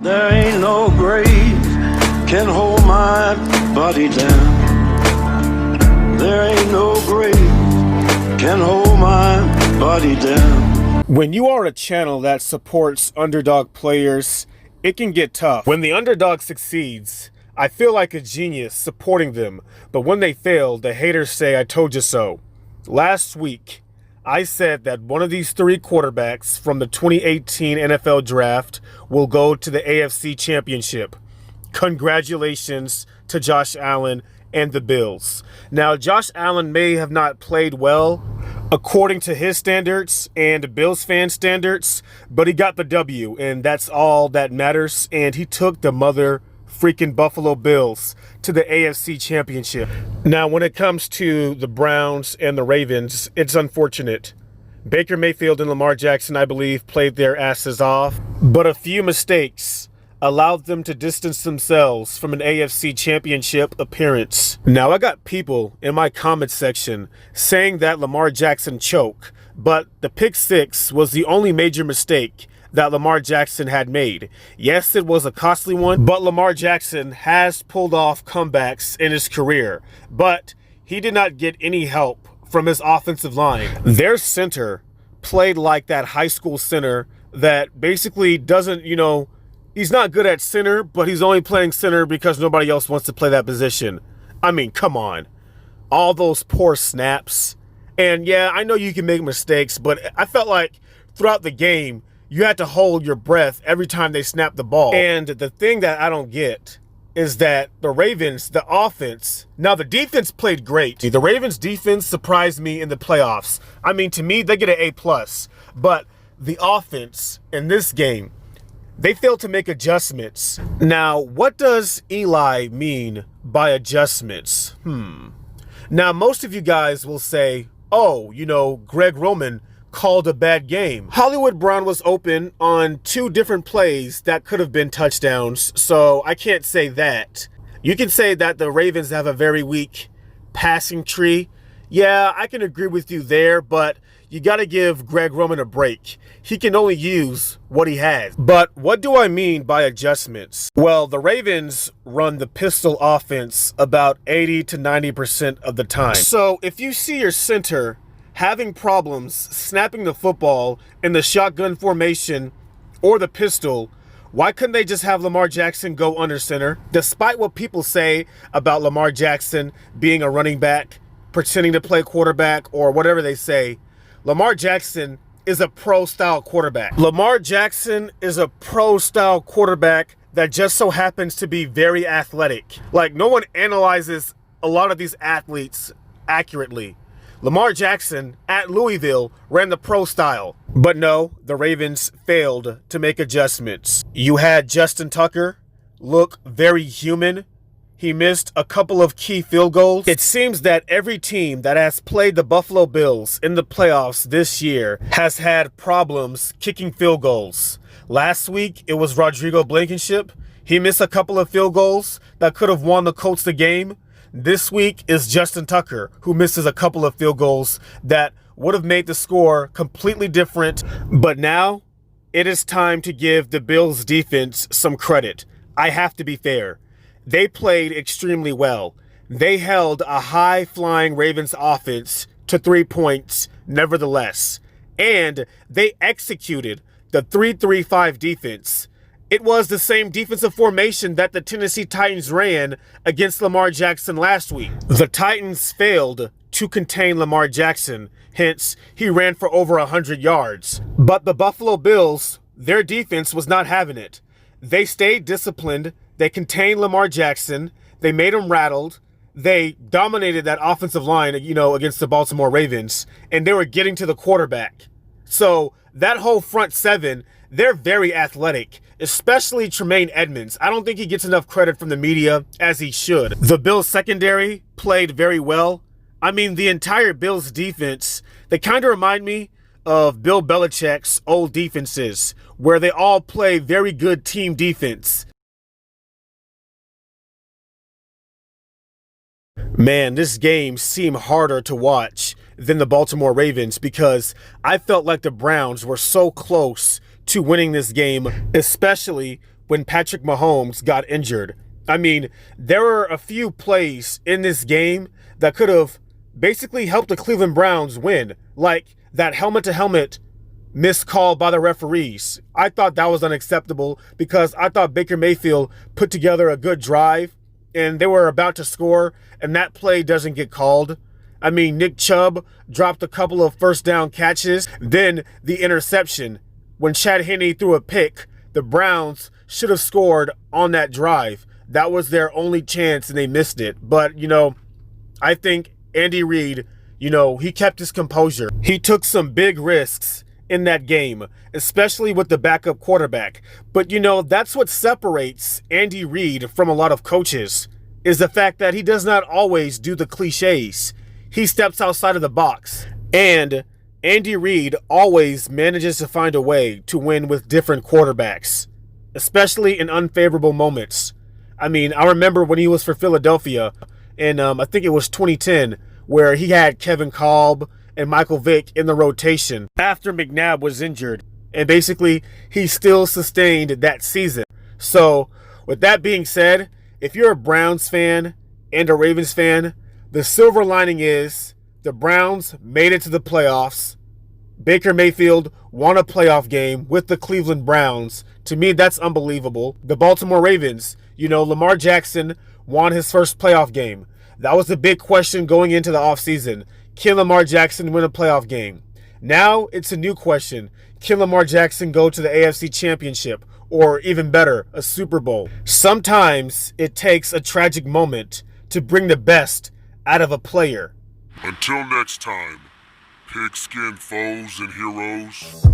There ain't no grave can hold my body down. There ain't no grave can hold my body down. When you are a channel that supports underdog players, it can get tough. When the underdog succeeds, I feel like a genius supporting them, but when they fail, the haters say I told you so. Last week, I said that one of these three quarterbacks from the 2018 NFL Draft will go to the AFC Championship. Congratulations to Josh Allen and the Bills. Now, Josh Allen may have not played well according to his standards and Bills fan standards, but he got the W, and that's all that matters, and he took the mother freaking Buffalo Bills to the AFC Championship. Now, when it comes to the Browns and the Ravens, it's unfortunate. Baker Mayfield and Lamar Jackson, I believe, played their asses off, but a few mistakes allowed them to distance themselves from an AFC Championship appearance. Now, I got people in my comment section saying that Lamar Jackson choked, but the pick six was the only major mistake that Lamar Jackson had made. Yes, it was a costly one, but Lamar Jackson has pulled off comebacks in his career, but he did not get any help from his offensive line. Their center played like that high school center that basically doesn't, he's not good at center, but he's only playing center because nobody else wants to play that position. I mean, come on. All those poor snaps. And yeah, I know you can make mistakes, but I felt like throughout the game, you had to hold your breath every time they snapped the ball. And the thing that I don't get is that the Ravens, the offense, now the defense played great. The Ravens defense surprised me in the playoffs. I mean, to me, they get an A+. But the offense in this game, they failed to make adjustments. Now, what does Eli mean by adjustments? Now, most of you guys will say, oh, Greg Roman called a bad game. Hollywood Brown was open on two different plays that could have been touchdowns, so I can't say that. You can say that the Ravens have a very weak passing tree. Yeah, I can agree with you there, but you got to give Greg Roman a break. He can only use what he has. But what do I mean by adjustments? Well, the Ravens run the pistol offense about 80 to 90% of the time. So if you see your center having problems snapping the football in the shotgun formation or the pistol, why couldn't they just have Lamar Jackson go under center? Despite what people say about Lamar Jackson being a running back, pretending to play quarterback, or whatever they say, Lamar Jackson is a pro-style quarterback. Lamar Jackson is a pro-style quarterback that just so happens to be very athletic. Like, no one analyzes a lot of these athletes accurately. Lamar Jackson at Louisville ran the pro style. But no, the Ravens failed to make adjustments. You had Justin Tucker look very human. He missed a couple of key field goals. It seems that every team that has played the Buffalo Bills in the playoffs this year has had problems kicking field goals. Last week, it was Rodrigo Blankenship. He missed a couple of field goals that could have won the Colts the game. This week is Justin Tucker, who misses a couple of field goals that would have made the score completely different. But now it is time to give the Bills defense some credit. I have to be fair. They played extremely well. They held a high-flying Ravens offense to 3 points nevertheless. And they executed the 3-3-5 defense. It was the same defensive formation that the Tennessee Titans ran against Lamar Jackson last week. The Titans failed to contain Lamar Jackson, hence he ran for over 100 yards. But the Buffalo Bills, their defense was not having it. They stayed disciplined, they contained Lamar Jackson, they made him rattled, they dominated that offensive line, against the Baltimore Ravens, and they were getting to the quarterback. So that whole front seven, they're very athletic, especially Tremaine Edmonds. I don't think he gets enough credit from the media as he should. The Bills secondary played very well. I mean, the entire Bills defense, they kind of remind me of Bill Belichick's old defenses, where they all play very good team defense. Man, this game seemed harder to watch than the Baltimore Ravens because I felt like the Browns were so close to winning this game, especially when Patrick Mahomes got injured. I mean, there were a few plays in this game that could have basically helped the Cleveland Browns win, like that helmet-to-helmet missed call by the referees. I thought that was unacceptable because I thought Baker Mayfield put together a good drive and they were about to score and that play doesn't get called. I mean, Nick Chubb dropped a couple of first down catches. Then the interception. When Chad Henne threw a pick, the Browns should have scored on that drive. That was their only chance and they missed it. But, I think Andy Reid, he kept his composure. He took some big risks in that game, especially with the backup quarterback. But, that's what separates Andy Reid from a lot of coaches, is the fact that he does not always do the cliches. He steps outside of the box. And Andy Reid always manages to find a way to win with different quarterbacks, especially in unfavorable moments. I mean, I remember when he was for Philadelphia, and I think it was 2010, where he had Kevin Kolb and Michael Vick in the rotation after McNabb was injured. And basically, he still sustained that season. So, with that being said, if you're a Browns fan and a Ravens fan, the silver lining is the Browns made it to the playoffs. Baker Mayfield won a playoff game with the Cleveland Browns. To me, that's unbelievable. The Baltimore Ravens, Lamar Jackson won his first playoff game. That was the big question going into the offseason. Can Lamar Jackson win a playoff game? Now it's a new question. Can Lamar Jackson go to the AFC Championship? Or even better, a Super Bowl? Sometimes it takes a tragic moment to bring the best out of a player. Until next time, pigskin foes and heroes.